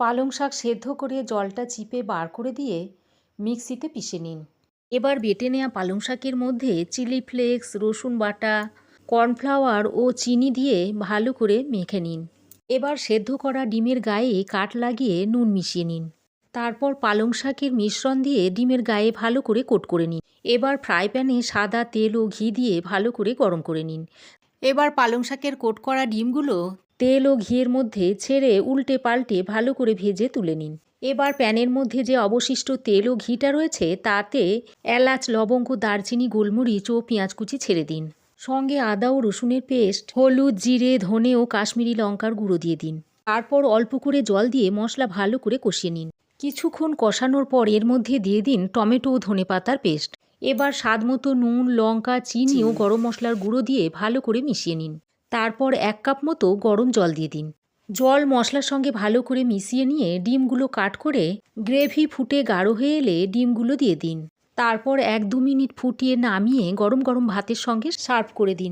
পালং শাক সেদ্ধ করে জলটা চিপে বার করে দিয়ে মিক্সিতে পিষে নিন। এবার বেটে নেওয়া পালং শাকের মধ্যে চিলি ফ্লেক্স, রসুন বাটা, কর্নফ্লাওয়ার ও চিনি দিয়ে ভালো করে মেখে নিন। এবার সেদ্ধ করা ডিমের গায়ে কাট লাগিয়ে নুন মিশিয়ে নিন। তারপর পালং শাকের মিশ্রণ দিয়ে ডিমের গায়ে ভালো করে কোট করে নিন। এবার ফ্রাই প্যানে সাদা তেল ও ঘি দিয়ে ভালো করে গরম করে নিন। এবার পালং শাকের কোট করা ডিমগুলো তেল ও ঘিয়ের মধ্যে ছেড়ে উল্টে পাল্টে ভালো করে ভেজে তুলে নিন। এবার প্যানের মধ্যে যে অবশিষ্ট তেল ও ঘিটা রয়েছে তাতে এলাচ, লবঙ্গ, দারচিনি, গোলমরিচ ও পেঁয়াজ কুচি ছেড়ে দিন। সঙ্গে আদা ও রসুনের পেস্ট, হলুদ, জিরে, ধনে ও কাশ্মীরি লঙ্কার গুঁড়ো দিয়ে দিন। তারপর অল্প করে জল দিয়ে মশলা ভালো করে কষিয়ে নিন। কিছুক্ষণ কষানোর পর এর মধ্যে দিয়ে দিন টমেটো ও ধনেপাতার পেস্ট। এবার স্বাদমতো নুন, লঙ্কা, চিনি ও গরম মশলার গুঁড়ো দিয়ে ভালো করে মিশিয়ে নিন। তারপর 1 কাপ মতো গরম জল দিয়ে দিন। জল মশলার সঙ্গে ভালো করে মিশিয়ে নিয়ে ডিমগুলো কাট করে গ্রেভি ফুটে গাঢ় হয়ে এলে ডিমগুলো দিয়ে দিন। তারপর 1-2 মিনিট ফুটিয়ে নামিয়ে গরম গরম ভাতের সঙ্গে সার্ভ করে দিন।